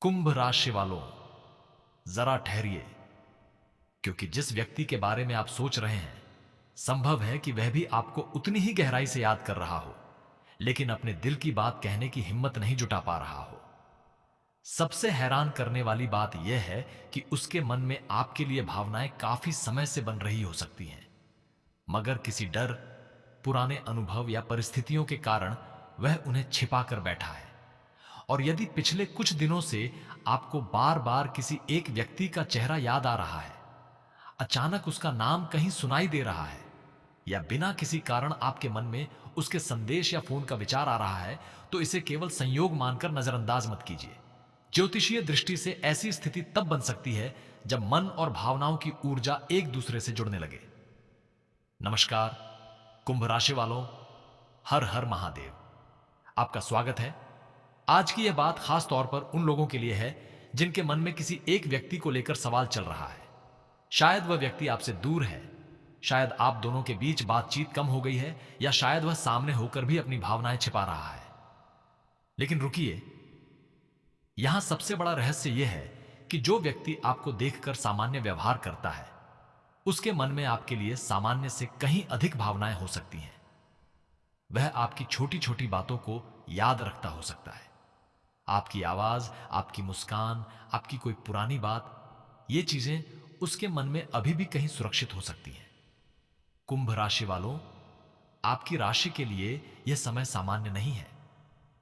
कुंभ राशि वालों, जरा ठहरिए, क्योंकि जिस व्यक्ति के बारे में आप सोच रहे हैं, संभव है कि वह भी आपको उतनी ही गहराई से याद कर रहा हो, लेकिन अपने दिल की बात कहने की हिम्मत नहीं जुटा पा रहा हो। सबसे हैरान करने वाली बात यह है कि उसके मन में आपके लिए भावनाएं काफी समय से बन रही हो सकती हैं, मगर किसी डर, पुराने अनुभव या परिस्थितियों के कारण वह उन्हें छिपा कर बैठा है। और यदि पिछले कुछ दिनों से आपको बार बार किसी एक व्यक्ति का चेहरा याद आ रहा है, अचानक उसका नाम कहीं सुनाई दे रहा है, या बिना किसी कारण आपके मन में उसके संदेश या फोन का विचार आ रहा है, तो इसे केवल संयोग मानकर नजरअंदाज मत कीजिए। ज्योतिषीय दृष्टि से ऐसी स्थिति तब बन सकती है जब मन और भावनाओं की ऊर्जा एक दूसरे से जुड़ने लगे। नमस्कार कुंभ राशि वालों, हर हर महादेव। आपका स्वागत है। आज की यह बात खास तौर पर उन लोगों के लिए है जिनके मन में किसी एक व्यक्ति को लेकर सवाल चल रहा है। शायद वह व्यक्ति आपसे दूर है, शायद आप दोनों के बीच बातचीत कम हो गई है, या शायद वह सामने होकर भी अपनी भावनाएं छिपा रहा है। लेकिन रुकिए, यहां सबसे बड़ा रहस्य यह है कि जो व्यक्ति आपको देखकर सामान्य व्यवहार करता है, उसके मन में आपके लिए सामान्य से कहीं अधिक भावनाएं हो सकती हैं। वह आपकी छोटी छोटी बातों को याद रखता हो सकता है। आपकी आवाज, आपकी मुस्कान, आपकी कोई पुरानी बात, ये चीजें उसके मन में अभी भी कहीं सुरक्षित हो सकती हैं। कुंभ राशि वालों, आपकी राशि के लिए यह समय सामान्य नहीं है।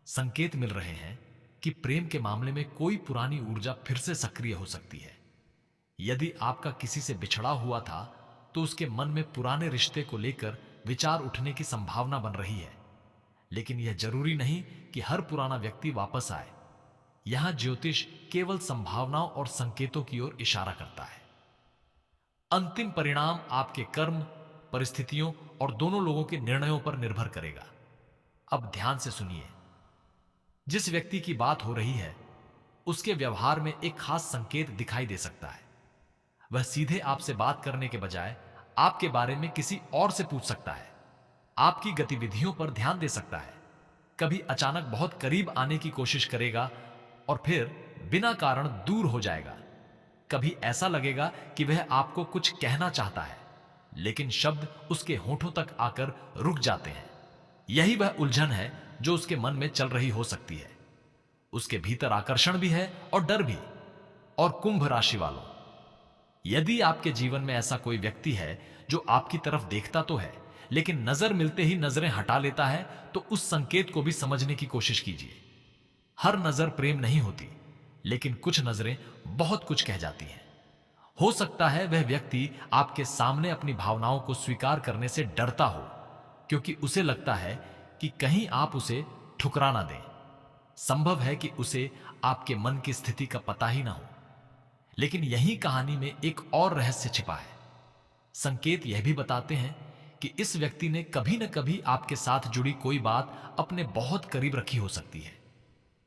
संकेत मिल रहे हैं कि प्रेम के मामले में कोई पुरानी ऊर्जा फिर से सक्रिय हो सकती है। यदि आपका किसी से बिछड़ा हुआ था, तो उसके मन में पुराने रिश्ते को लेकर विचार उठने की संभावना बन रही है। लेकिन यह जरूरी नहीं कि हर पुराना व्यक्ति वापस आए। यहां ज्योतिष केवल संभावनाओं और संकेतों की ओर इशारा करता है। अंतिम परिणाम आपके कर्म, परिस्थितियों और दोनों लोगों के निर्णयों पर निर्भर करेगा। अब ध्यान से सुनिए। जिस व्यक्ति की बात हो रही है, उसके व्यवहार में एक खास संकेत दिखाई दे सकता है। वह सीधे आपसे बात करने के बजाय आपके बारे में किसी और से पूछ सकता है, आपकी गतिविधियों पर ध्यान दे सकता है। कभी अचानक बहुत करीब आने की कोशिश करेगा और फिर बिना कारण दूर हो जाएगा। कभी ऐसा लगेगा कि वह आपको कुछ कहना चाहता है, लेकिन शब्द उसके होठों तक आकर रुक जाते हैं। यही वह उलझन है जो उसके मन में चल रही हो सकती है। उसके भीतर आकर्षण भी है और डर भी। और कुंभ राशि वालों, यदि आपके जीवन में ऐसा कोई व्यक्ति है जो आपकी तरफ देखता तो है, लेकिन नजर मिलते ही नजरें हटा लेता है, तो उस संकेत को भी समझने की कोशिश कीजिए। हर नजर प्रेम नहीं होती, लेकिन कुछ नजरें बहुत कुछ कह जाती हैं। हो सकता है वह व्यक्ति आपके सामने अपनी भावनाओं को स्वीकार करने से डरता हो, क्योंकि उसे लगता है कि कहीं आप उसे ठुकरा ना दें। संभव है कि उसे आपके मन की स्थिति का पता ही ना हो। लेकिन यही कहानी में एक और रहस्य छिपा है। संकेत यह भी बताते हैं कि इस व्यक्ति ने कभी न कभी आपके साथ जुड़ी कोई बात अपने बहुत करीब रखी हो सकती है।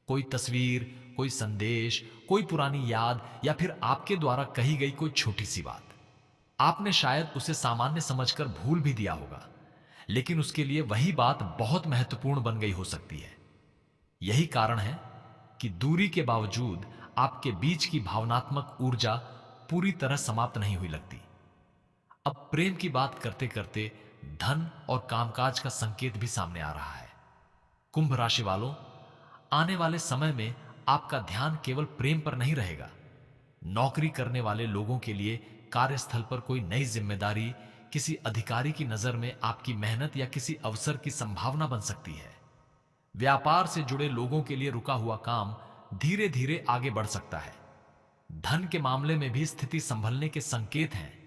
कोई तस्वीर, कोई संदेश, कोई पुरानी याद, या फिर आपके द्वारा कही गई कोई छोटी सी बात। आपने शायद उसे सामान्य समझकर भूल भी दिया होगा, लेकिन उसके लिए वही बात बहुत महत्वपूर्ण बन गई हो सकती है। यही कारण है कि दूरी के बावजूद आपके बीच की भावनात्मक ऊर्जा पूरी तरह समाप्त नहीं हुई लगती। अब प्रेम की बात करते करते धन और कामकाज का संकेत भी सामने आ रहा है। कुंभ राशि वालों, आने वाले समय में आपका ध्यान केवल प्रेम पर नहीं रहेगा। नौकरी करने वाले लोगों के लिए कार्यस्थल पर कोई नई जिम्मेदारी, किसी अधिकारी की नजर में आपकी मेहनत या किसी अवसर की संभावना बन सकती है। व्यापार से जुड़े लोगों के लिए रुका हुआ काम धीरे धीरे आगे बढ़ सकता है। धन के मामले में भी स्थिति संभलने के संकेत हैं,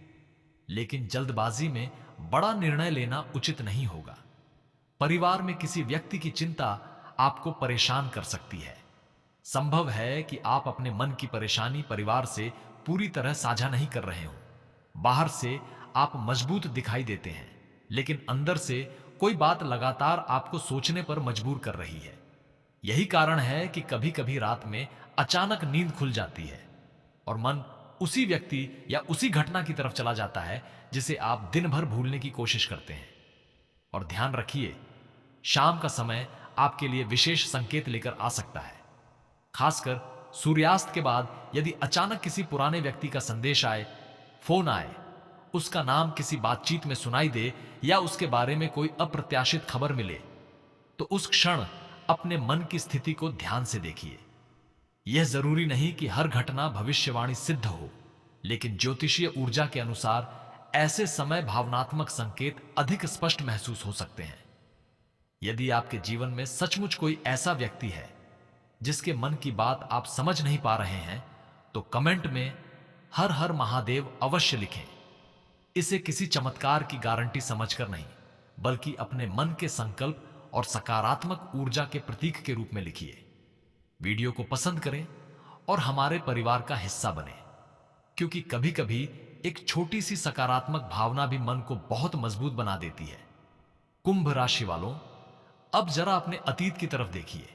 लेकिन जल्दबाजी में बड़ा निर्णय लेना उचित नहीं होगा। परिवार में किसी व्यक्ति की चिंता आपको परेशान कर सकती है। संभव है कि आप अपने मन की परेशानी परिवार से पूरी तरह साझा नहीं कर रहे हो। बाहर से आप मजबूत दिखाई देते हैं, लेकिन अंदर से कोई बात लगातार आपको सोचने पर मजबूर कर रही है। यही कारण है कि कभी कभी रात में अचानक नींद खुल जाती है और मन उसी व्यक्ति या उसी घटना की तरफ चला जाता है जिसे आप दिन भर भूलने की कोशिश करते हैं। और ध्यान रखिए, शाम का समय आपके लिए विशेष संकेत लेकर आ सकता है। खासकर सूर्यास्त के बाद यदि अचानक किसी पुराने व्यक्ति का संदेश आए, फोन आए, उसका नाम किसी बातचीत में सुनाई दे या उसके बारे में कोई अप्रत्याशित खबर मिले, तो उस क्षण अपने मन की स्थिति को ध्यान से देखिए। यह जरूरी नहीं कि हर घटना भविष्यवाणी सिद्ध हो, लेकिन ज्योतिषीय ऊर्जा के अनुसार ऐसे समय भावनात्मक संकेत अधिक स्पष्ट महसूस हो सकते हैं। यदि आपके जीवन में सचमुच कोई ऐसा व्यक्ति है जिसके मन की बात आप समझ नहीं पा रहे हैं, तो कमेंट में हर हर महादेव अवश्य लिखें। इसे किसी चमत्कार की गारंटी समझकर नहीं, बल्कि अपने मन के संकल्प और सकारात्मक ऊर्जा के प्रतीक के रूप में लिखिए। वीडियो को पसंद करें और हमारे परिवार का हिस्सा बने, क्योंकि कभी कभी एक छोटी सी सकारात्मक भावना भी मन को बहुत मजबूत बना देती है। कुंभ राशि वालों, अब जरा अपने अतीत की तरफ देखिए।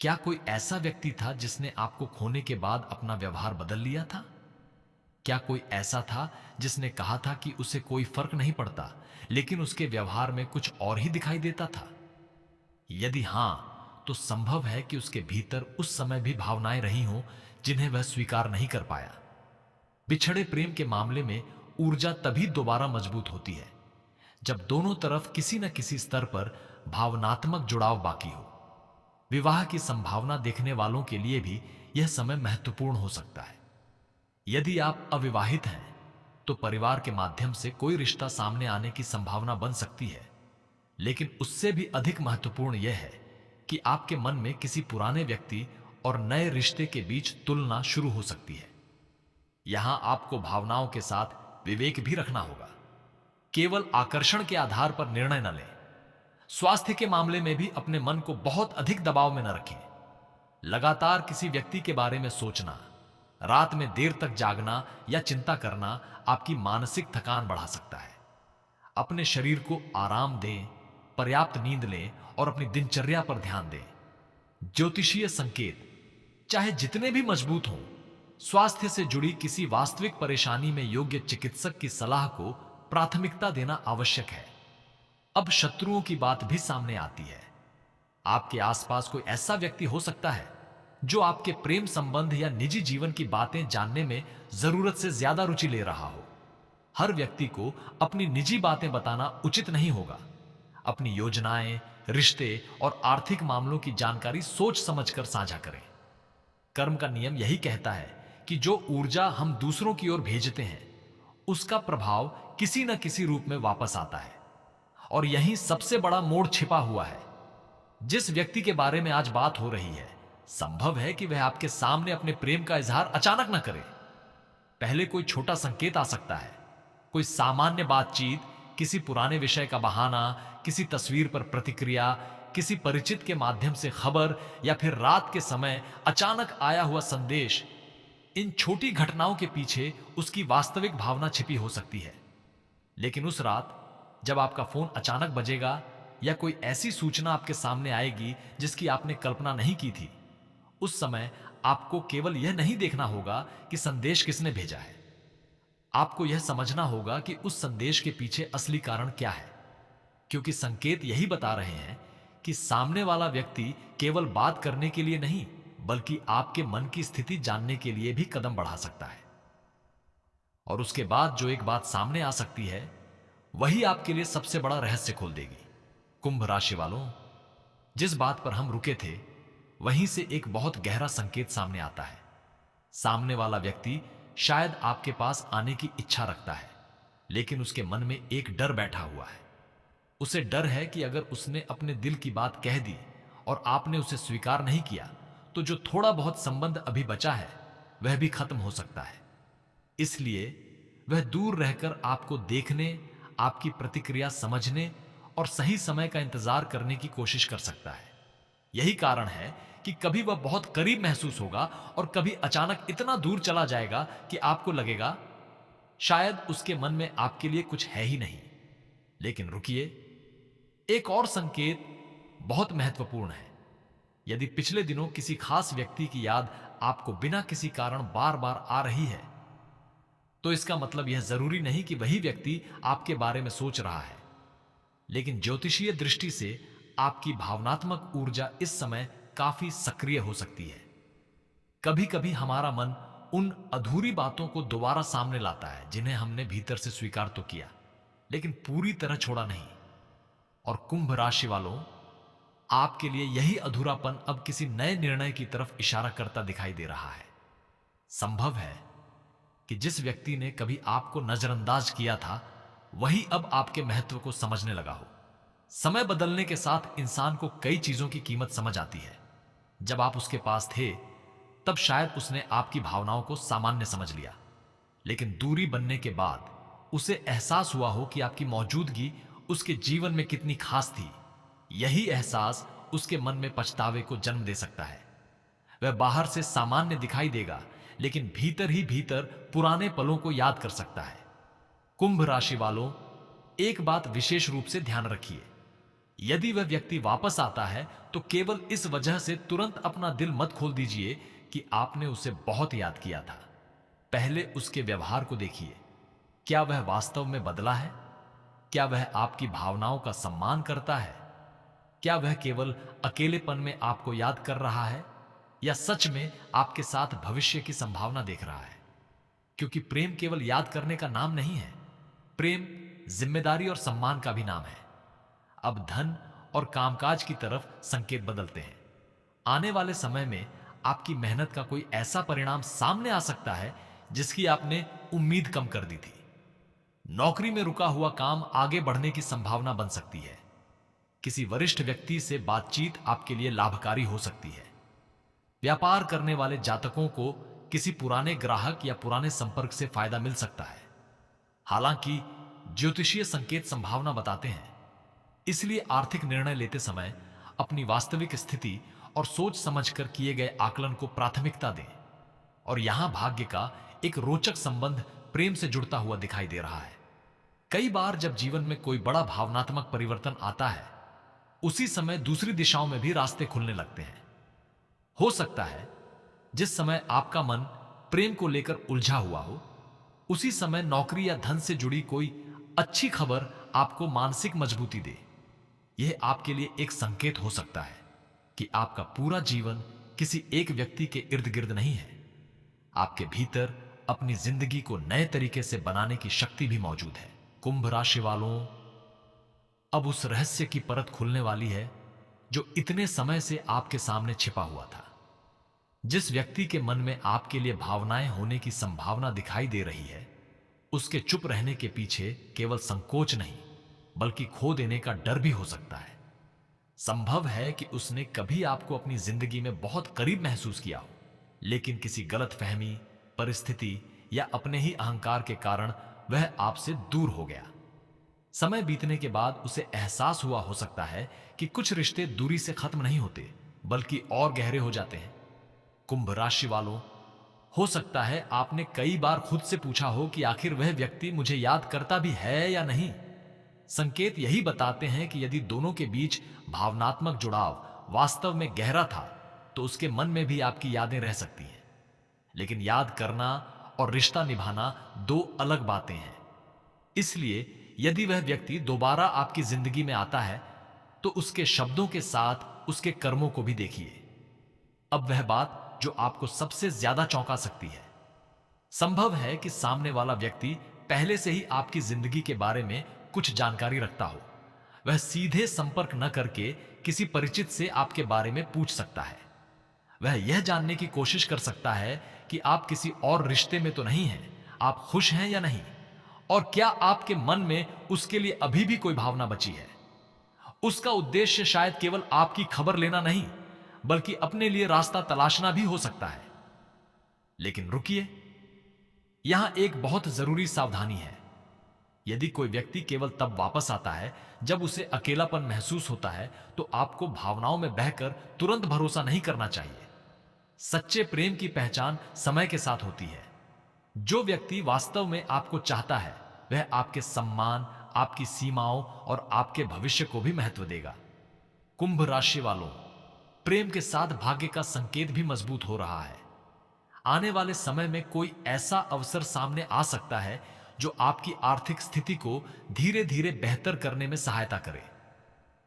क्या कोई ऐसा व्यक्ति था जिसने आपको खोने के बाद अपना व्यवहार बदल लिया था? क्या कोई ऐसा था जिसने कहा था कि उसे कोई फर्क नहीं पड़ता, लेकिन उसके व्यवहार में कुछ और ही दिखाई देता था? यदि हां, तो संभव है कि उसके भीतर उस समय भी भावनाएं रही हों जिन्हें वह स्वीकार नहीं कर पाया। बिछड़े प्रेम के मामले में ऊर्जा तभी दोबारा मजबूत होती है जब दोनों तरफ किसी न किसी स्तर पर भावनात्मक जुड़ाव बाकी हो। विवाह की संभावना देखने वालों के लिए भी यह समय महत्वपूर्ण हो सकता है। यदि आप अविवाहित हैं, तो परिवार के माध्यम से कोई रिश्ता सामने आने की संभावना बन सकती है, लेकिन उससे भी अधिक महत्वपूर्ण यह है कि आपके मन में किसी पुराने व्यक्ति और नए रिश्ते के बीच तुलना शुरू हो सकती है। यहां आपको भावनाओं के साथ विवेक भी रखना होगा। केवल आकर्षण के आधार पर निर्णय न लें। स्वास्थ्य के मामले में भी अपने मन को बहुत अधिक दबाव में न रखें। लगातार किसी व्यक्ति के बारे में सोचना, रात में देर तक जागना या चिंता करना आपकी मानसिक थकान बढ़ा सकता है। अपने शरीर को आराम दें, पर्याप्त नींद लें और अपनी दिनचर्या पर ध्यान दें। ज्योतिषीय संकेत चाहे जितने भी मजबूत हों, स्वास्थ्य से जुड़ी किसी वास्तविक परेशानी में योग्य चिकित्सक की सलाह को प्राथमिकता देना आवश्यक है। अब शत्रुओं की बात भी सामने आती है। आपके आसपास कोई ऐसा व्यक्ति हो सकता है जो आपके प्रेम संबंध या निजी जीवन की बातें जानने में जरूरत से ज्यादा रुचि ले रहा हो। हर व्यक्ति को अपनी निजी बातें बताना उचित नहीं होगा। अपनी योजनाएं, रिश्ते और आर्थिक मामलों की जानकारी सोच समझकर साझा करें। कर्म का नियम यही कहता है कि जो ऊर्जा हम दूसरों की ओर भेजते हैं, उसका प्रभाव किसी न किसी रूप में वापस आता है। और यहीं सबसे बड़ा मोड़ छिपा हुआ है। जिस व्यक्ति के बारे में आज बात हो रही है, संभव है कि वह आपके सामने अपने प्रेम का इजहार अचानक न करे। पहले कोई छोटा संकेत आ सकता है, कोई सामान्य बातचीत, किसी पुराने विषय का बहाना, किसी तस्वीर पर प्रतिक्रिया, किसी परिचित के माध्यम से खबर, या फिर रात के समय अचानक आया हुआ संदेश। इन छोटी घटनाओं के पीछे उसकी वास्तविक भावना छिपी हो सकती है। लेकिन उस रात जब आपका फोन अचानक बजेगा या कोई ऐसी सूचना आपके सामने आएगी जिसकी आपने कल्पना नहीं की थी, उस समय आपको केवल यह नहीं देखना होगा कि संदेश किसने भेजा है। आपको यह समझना होगा कि उस संदेश के पीछे असली कारण क्या है, क्योंकि संकेत यही बता रहे हैं कि सामने वाला व्यक्ति केवल बात करने के लिए नहीं, बल्कि आपके मन की स्थिति जानने के लिए भी कदम बढ़ा सकता है। और उसके बाद जो एक बात सामने आ सकती है, वही आपके लिए सबसे बड़ा रहस्य खोल देगी। कुंभ राशि वालों, जिस बात पर हम रुके थे, वहीं से एक बहुत गहरा संकेत सामने आता है। सामने वाला व्यक्ति शायद आपके पास आने की इच्छा रखता है, लेकिन उसके मन में एक डर बैठा हुआ है। उसे डर है कि अगर उसने अपने दिल की बात कह दी और आपने उसे स्वीकार नहीं किया, तो जो थोड़ा बहुत संबंध अभी बचा है, वह भी खत्म हो सकता है। इसलिए वह दूर रहकर आपको देखने, आपकी प्रतिक्रिया समझने और सही समय का इंतजार करने की कोशिश कर सकता है। यही कारण है कि कभी वह बहुत करीब महसूस होगा और कभी अचानक इतना दूर चला जाएगा कि आपको लगेगा शायद उसके मन में आपके लिए कुछ है ही नहीं। लेकिन रुकिए, एक और संकेत बहुत महत्वपूर्ण है। यदि पिछले दिनों किसी खास व्यक्ति की याद आपको बिना किसी कारण बार बार आ रही है, तो इसका मतलब यह जरूरी नहीं कि वही व्यक्ति आपके बारे में सोच रहा है। लेकिन ज्योतिषीय दृष्टि से आपकी भावनात्मक ऊर्जा इस समय काफी सक्रिय हो सकती है। कभी कभी हमारा मन उन अधूरी बातों को दोबारा सामने लाता है जिन्हें हमने भीतर से स्वीकार तो किया, लेकिन पूरी तरह छोड़ा नहीं। और कुंभ राशि वालों, आपके लिए यही अधूरापन अब किसी नए निर्णय की तरफ इशारा करता दिखाई दे रहा है। संभव है कि जिस व्यक्ति ने कभी आपको नजरअंदाज किया था, वही अब आपके महत्व को समझने लगा हो। समय बदलने के साथ इंसान को कई चीजों की कीमत समझ आती है। जब आप उसके पास थे, तब शायद उसने आपकी भावनाओं को सामान्य समझ लिया, लेकिन दूरी बनने के बाद उसे एहसास हुआ हो कि आपकी मौजूदगी उसके जीवन में कितनी खास थी। यही एहसास उसके मन में पछतावे को जन्म दे सकता है। वह बाहर से सामान्य दिखाई देगा, लेकिन भीतर ही भीतर पुराने पलों को याद कर सकता है। कुंभ राशि वालों, एक बात विशेष रूप से ध्यान रखिए। यदि वह व्यक्ति वापस आता है, तो केवल इस वजह से तुरंत अपना दिल मत खोल दीजिए कि आपने उसे बहुत याद किया था। पहले उसके व्यवहार को देखिए। क्या वह वास्तव में बदला है? क्या वह आपकी भावनाओं का सम्मान करता है? क्या वह केवल अकेलेपन में आपको याद कर रहा है, या सच में आपके साथ भविष्य की संभावना देख रहा है? क्योंकि प्रेम केवल याद करने का नाम नहीं है, प्रेम जिम्मेदारी और सम्मान का भी नाम है। अब धन और कामकाज की तरफ संकेत बदलते हैं। आने वाले समय में आपकी मेहनत का कोई ऐसा परिणाम सामने आ सकता है जिसकी आपने उम्मीद कम कर दी थी। नौकरी में रुका हुआ काम आगे बढ़ने की संभावना बन सकती है। किसी वरिष्ठ व्यक्ति से बातचीत आपके लिए लाभकारी हो सकती है। व्यापार करने वाले जातकों को किसी पुराने ग्राहक या पुराने संपर्क से फायदा मिल सकता है। हालांकि ज्योतिषीय संकेत संभावना बताते हैं, इसलिए आर्थिक निर्णय लेते समय अपनी वास्तविक स्थिति और सोच समझकर किए गए आकलन को प्राथमिकता दें। और यहां भाग्य का एक रोचक संबंध प्रेम से जुड़ता हुआ दिखाई दे रहा है। कई बार जब जीवन में कोई बड़ा भावनात्मक परिवर्तन आता है, उसी समय दूसरी दिशाओं में भी रास्ते खुलने लगते हैं। हो सकता है जिस समय आपका मन प्रेम को लेकर उलझा हुआ हो, उसी समय नौकरी या धन से जुड़ी कोई अच्छी खबर आपको मानसिक मजबूती दे। यह आपके लिए एक संकेत हो सकता है कि आपका पूरा जीवन किसी एक व्यक्ति के इर्द गिर्द नहीं है। आपके भीतर अपनी जिंदगी को नए तरीके से बनाने की शक्ति भी मौजूद है। कुंभ राशि वालों, अब उस रहस्य की परत खुलने वाली है जो इतने समय से आपके सामने छिपा हुआ था। जिस व्यक्ति के मन में आपके लिए भावनाएं होने की संभावना दिखाई दे रही है, उसके चुप रहने के पीछे केवल संकोच नहीं, बल्कि खो देने का डर भी हो सकता है। संभव है कि उसने कभी आपको अपनी जिंदगी में बहुत करीब महसूस किया हो, लेकिन किसी गलतफहमी, परिस्थिति या अपने ही अहंकार के कारण वह आपसे दूर हो गया। समय बीतने के बाद उसे एहसास हुआ हो सकता है कि कुछ रिश्ते दूरी से खत्म नहीं होते, बल्कि और गहरे हो जाते हैं। कुंभ राशि वालों, हो सकता है आपने कई बार खुद से पूछा हो कि आखिर वह व्यक्ति मुझे याद करता भी है या नहीं। संकेत यही बताते हैं कि यदि दोनों के बीच भावनात्मक जुड़ाव वास्तव में गहरा था, तो उसके मन में भी आपकी यादें रह सकती हैं। लेकिन याद करना और रिश्ता निभाना दो अलग बातें हैं। इसलिए यदि वह व्यक्ति दोबारा आपकी जिंदगी में आता है, तो उसके शब्दों के साथ उसके कर्मों को भी देखिए। अब वह बात जो आपको सबसे ज्यादा चौंका सकती है, संभव है कि सामने वाला व्यक्ति पहले से ही आपकी जिंदगी के बारे में कुछ जानकारी रखता हो। वह सीधे संपर्क न करके किसी परिचित से आपके बारे में पूछ सकता है। वह यह जानने की कोशिश कर सकता है कि आप किसी और रिश्ते में तो नहीं हैं, आप खुश हैं या नहीं, और क्या आपके मन में उसके लिए अभी भी कोई भावना बची है। उसका उद्देश्य शायद केवल आपकी खबर लेना नहीं, बल्कि अपने लिए रास्ता तलाशना भी हो सकता है। लेकिन रुकिए, यहां एक बहुत जरूरी सावधानी है। यदि कोई व्यक्ति केवल तब वापस आता है जब उसे अकेलापन महसूस होता है, तो आपको भावनाओं में बहकर तुरंत भरोसा नहीं करना चाहिए। सच्चे प्रेम की पहचान समय के साथ होती है। जो व्यक्ति वास्तव में आपको चाहता है, वह आपके सम्मान, आपकी सीमाओं और आपके भविष्य को भी महत्व देगा। कुंभ राशि वालों, प्रेम के साथ भाग्य का संकेत भी मजबूत हो रहा है। आने वाले समय में कोई ऐसा अवसर सामने आ सकता है जो आपकी आर्थिक स्थिति को धीरे धीरे बेहतर करने में सहायता करे।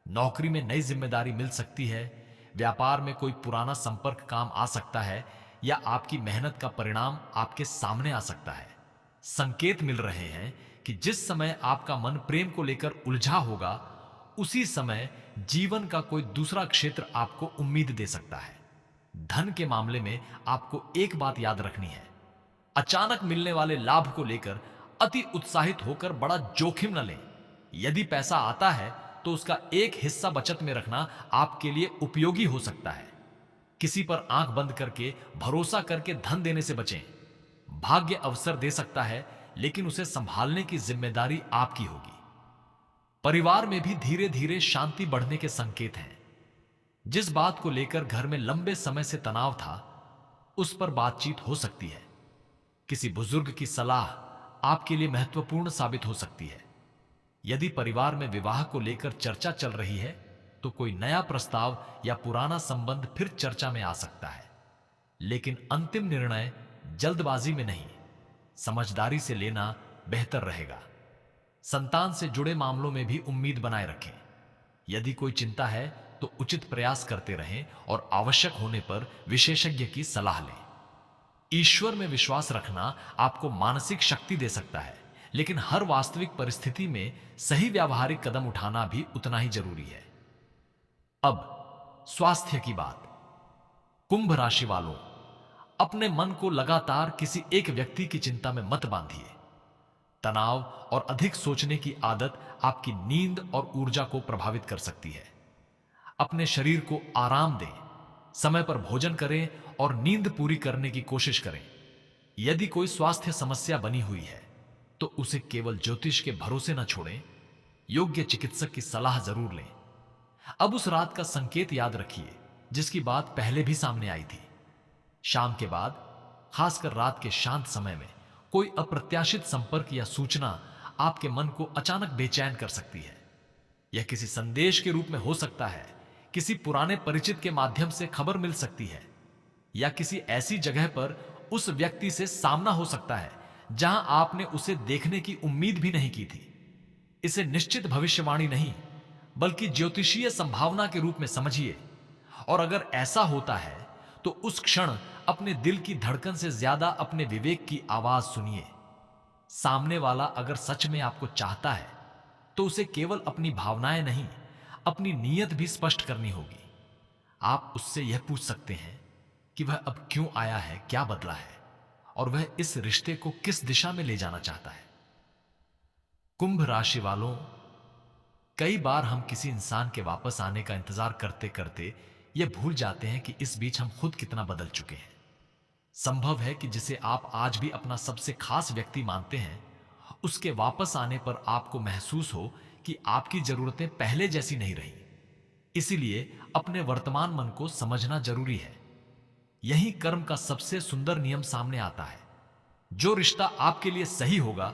नौकरी में नई जिम्मेदारी मिल सकती है, व्यापार में कोई पुराना संपर्क काम आ सकता है, या आपकी मेहनत का परिणाम आपके सामने आ सकता है। संकेत मिल रहे हैं कि जिस समय आपका मन प्रेम को लेकर उलझा होगा, उसी समय जीवन का कोई दूसरा क्षेत्र आपको उम्मीद दे सकता है। धन के मामले में आपको एक बात याद रखनी है, अचानक मिलने वाले लाभ को लेकर अति उत्साहित होकर बड़ा जोखिम न लें। यदि पैसा आता है तो उसका एक हिस्सा बचत में रखना आपके लिए उपयोगी हो सकता है। किसी पर आंख बंद करके भरोसा करके धन देने से बचें। भाग्य अवसर दे सकता है, लेकिन उसे संभालने की जिम्मेदारी आपकी होगी। परिवार में भी धीरे धीरे शांति बढ़ने के संकेत हैं। जिस बात को लेकर घर में लंबे समय से तनाव था, उस पर बातचीत हो सकती है। किसी बुजुर्ग की सलाह आपके लिए महत्वपूर्ण साबित हो सकती है। यदि परिवार में विवाह को लेकर चर्चा चल रही है, तो कोई नया प्रस्ताव या पुराना संबंध फिर चर्चा में आ सकता है। लेकिन अंतिम निर्णय जल्दबाजी में नहीं, समझदारी से लेना बेहतर रहेगा। संतान से जुड़े मामलों में भी उम्मीद बनाए रखें। यदि कोई चिंता है तो उचित प्रयास करते रहें और आवश्यक होने पर विशेषज्ञ की सलाह लें। ईश्वर में विश्वास रखना आपको मानसिक शक्ति दे सकता है, लेकिन हर वास्तविक परिस्थिति में सही व्यावहारिक कदम उठाना भी उतना ही जरूरी है। अब स्वास्थ्य की बात। कुंभ राशि वालों, अपने मन को लगातार किसी एक व्यक्ति की चिंता में मत बांधिए। तनाव और अधिक सोचने की आदत आपकी नींद और ऊर्जा को प्रभावित कर सकती है। अपने शरीर को आराम दें, समय पर भोजन करें और नींद पूरी करने की कोशिश करें। यदि कोई स्वास्थ्य समस्या बनी हुई है तो उसे केवल ज्योतिष के भरोसे न छोड़ें, योग्य चिकित्सक की सलाह जरूर लें। अब उस रात का संकेत याद रखिए जिसकी बात पहले भी सामने आई थी। शाम के बाद, खासकर रात के शांत समय में, कोई अप्रत्याशित संपर्क या सूचना आपके मन को अचानक बेचैन कर सकती है। यह किसी संदेश के रूप में हो सकता है, किसी पुराने परिचित के माध्यम से खबर मिल सकती है, या किसी ऐसी जगह पर उस व्यक्ति से सामना हो सकता है जहां आपने उसे देखने की उम्मीद भी नहीं की थी। इसे निश्चित भविष्यवाणी नहीं, बल्कि ज्योतिषीय संभावना के रूप में समझिए। और अगर ऐसा होता है तो उस क्षण अपने दिल की धड़कन से ज्यादा अपने विवेक की आवाज सुनिए। सामने वाला अगर सच में आपको चाहता है तो उसे केवल अपनी भावनाएं नहीं, अपनी नीयत भी स्पष्ट करनी होगी। आप उससे यह पूछ सकते हैं कि वह अब क्यों आया है, क्या बदला है, और वह इस रिश्ते को किस दिशा में ले जाना चाहता है। कुंभ राशि वालों, कई बार हम किसी इंसान के वापस आने का इंतजार करते करते यह भूल जाते हैं कि इस बीच हम खुद कितना बदल चुके हैं। संभव है कि जिसे आप आज भी अपना सबसे खास व्यक्ति मानते हैं, उसके वापस आने पर आपको महसूस हो कि आपकी जरूरतें पहले जैसी नहीं रही। इसीलिए अपने वर्तमान मन को समझना जरूरी है। यही कर्म का सबसे सुंदर नियम सामने आता है। जो रिश्ता आपके लिए सही होगा,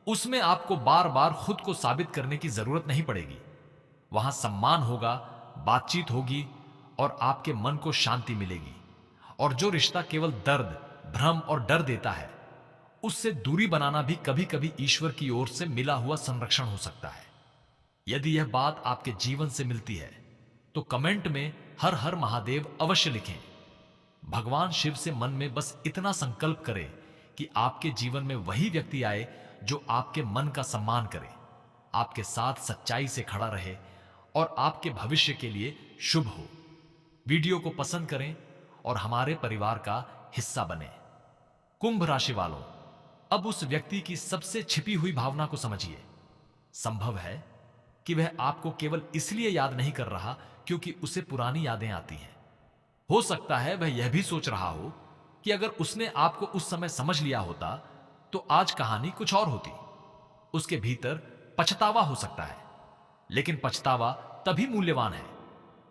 उसमें आपको बार बार खुद को साबित करने की जरूरत नहीं पड़ेगी। वहां सम्मान होगा, बातचीत होगी और आपके मन को शांति मिलेगी। और जो रिश्ता केवल दर्द, भ्रम और डर देता है, उससे दूरी बनाना भी कभी कभी ईश्वर की ओर से मिला हुआ संरक्षण हो सकता है। यदि यह बात आपके जीवन से मिलती है तो कमेंट में हर हर महादेव अवश्य लिखें। भगवान शिव से मन में बस इतना संकल्प करें कि आपके जीवन में वही व्यक्ति आए जो आपके मन का सम्मान करे, आपके साथ सच्चाई से खड़ा रहे और आपके भविष्य के लिए शुभ हो। वीडियो को पसंद करें और हमारे परिवार का हिस्सा बने। कुंभ राशि वालों, अब उस व्यक्ति की सबसे छिपी हुई भावना को समझिए। संभव है कि वह आपको केवल इसलिए याद नहीं कर रहा क्योंकि उसे पुरानी यादें आती हैं। हो सकता है वह यह भी सोच रहा हो कि अगर उसने आपको उस समय समझ लिया होता तो आज कहानी कुछ और होती। उसके भीतर पछतावा हो सकता है, लेकिन पछतावा तभी मूल्यवान है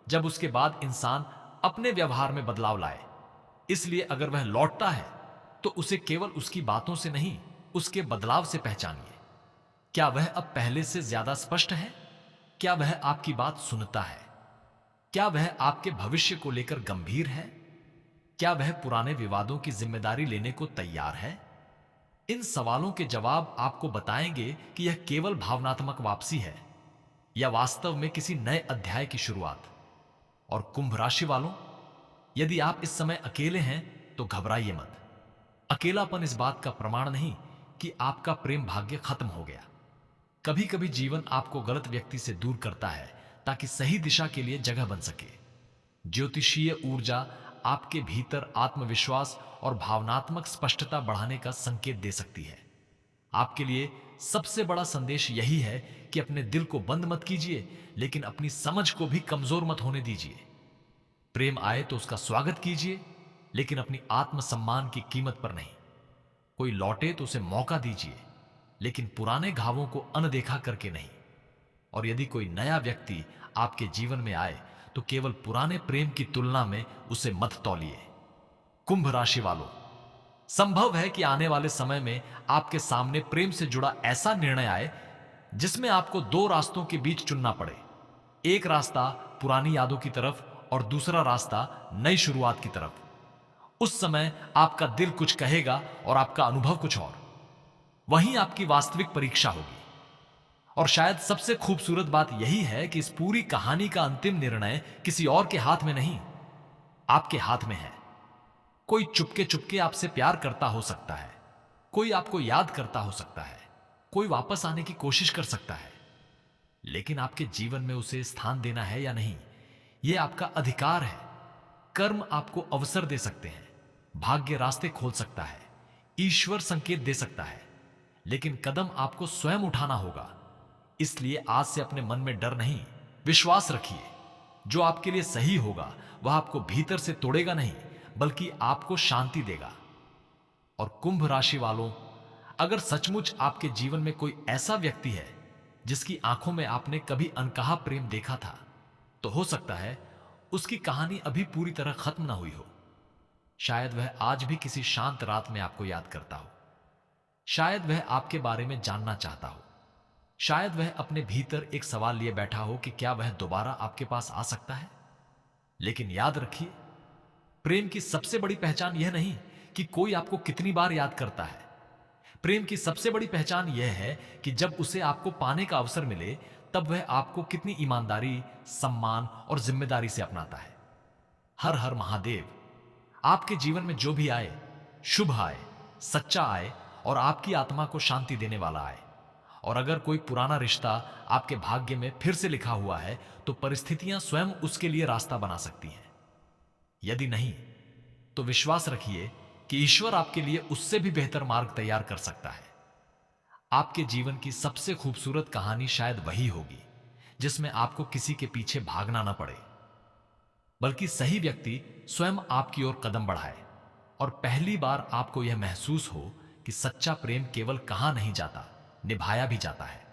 जब उसके बाद इंसान अपने व्यवहार में बदलाव लाए। इसलिए अगर वह लौटता है तो उसे केवल उसकी बातों से नहीं, उसके बदलाव से पहचानिए। क्या वह अब पहले से ज्यादा स्पष्ट है? क्या वह आपकी बात सुनता है? क्या वह आपके भविष्य को लेकर गंभीर है? क्या वह पुराने विवादों की जिम्मेदारी लेने को तैयार है? इन सवालों के जवाब आपको बताएंगे कि यह केवल भावनात्मक वापसी है या वास्तव में किसी नए अध्याय की शुरुआत। और कुंभ राशि वालों, यदि आप इस समय अकेले हैं तो घबराइए मत। अकेलापन इस बात का प्रमाण नहीं कि आपका प्रेम भाग्य खत्म हो गया। कभी कभी जीवन आपको गलत व्यक्ति से दूर करता है ताकि सही दिशा के लिए जगह बन सके। ज्योतिषीय ऊर्जा आपके भीतर आत्मविश्वास और भावनात्मक स्पष्टता बढ़ाने का संकेत दे सकती है। आपके लिए सबसे बड़ा संदेश यही है कि अपने दिल को बंद मत कीजिए, लेकिन अपनी समझ को भी कमजोर मत होने दीजिए। प्रेम आए तो उसका स्वागत कीजिए, लेकिन अपनी आत्मसम्मान की कीमत पर नहीं। कोई लौटे तो उसे मौका दीजिए, लेकिन पुराने घावों को अनदेखा करके नहीं। और यदि कोई नया व्यक्ति आपके जीवन में आए तो केवल पुराने प्रेम की तुलना में उसे मत तौलिए। कुंभ राशि वालों, संभव है कि आने वाले समय में आपके सामने प्रेम से जुड़ा ऐसा निर्णय आए जिसमें आपको दो रास्तों के बीच चुनना पड़े। एक रास्ता पुरानी यादों की तरफ और दूसरा रास्ता नई शुरुआत की तरफ। उस समय आपका दिल कुछ कहेगा और आपका अनुभव कुछ और। वहीं आपकी वास्तविक परीक्षा होगी। और शायद सबसे खूबसूरत बात यही है कि इस पूरी कहानी का अंतिम निर्णय किसी और के हाथ में नहीं, आपके हाथ में है। कोई चुपके चुपके आपसे प्यार करता हो सकता है, कोई आपको याद करता हो सकता है, कोई वापस आने की कोशिश कर सकता है, लेकिन आपके जीवन में उसे स्थान देना है या नहीं, यह आपका अधिकार है। कर्म आपको अवसर दे सकते हैं, भाग्य रास्ते खोल सकता है, ईश्वर संकेत दे सकता है, लेकिन कदम आपको स्वयं उठाना होगा। इसलिए आज से अपने मन में डर नहीं, विश्वास रखिए। जो आपके लिए सही होगा वह आपको भीतर से तोड़ेगा नहीं, बल्कि आपको शांति देगा। और कुंभ राशि वालों, अगर सचमुच आपके जीवन में कोई ऐसा व्यक्ति है जिसकी आंखों में आपने कभी अनकहा प्रेम देखा था, तो हो सकता है उसकी कहानी अभी पूरी तरह खत्म ना हुई हो। शायद वह आज भी किसी शांत रात में आपको याद करता हो। शायद वह आपके बारे में जानना चाहता हो। शायद वह अपने भीतर एक सवाल लिए बैठा हो कि क्या वह दोबारा आपके पास आ सकता है। लेकिन याद रखिए, प्रेम की सबसे बड़ी पहचान यह नहीं कि कोई आपको कितनी बार याद करता है। प्रेम की सबसे बड़ी पहचान यह है कि जब उसे आपको पाने का अवसर मिले, तब वह आपको कितनी ईमानदारी, सम्मान और जिम्मेदारी से अपनाता है। हर हर महादेव। आपके जीवन में जो भी आए, शुभ आए, सच्चा आए और आपकी आत्मा को शांति देने वाला आए। और अगर कोई पुराना रिश्ता आपके भाग्य में फिर से लिखा हुआ है, तो परिस्थितियां स्वयं उसके लिए रास्ता बना सकती हैं। यदि नहीं, तो विश्वास रखिए कि ईश्वर आपके लिए उससे भी बेहतर मार्ग तैयार कर सकता है। आपके जीवन की सबसे खूबसूरत कहानी शायद वही होगी जिसमें आपको किसी के पीछे भागना न पड़े, बल्कि सही व्यक्ति स्वयं आपकी ओर कदम बढ़ाए और पहली बार आपको यह महसूस हो कि सच्चा प्रेम केवल कहा नहीं जाता, निभाया भी जाता है।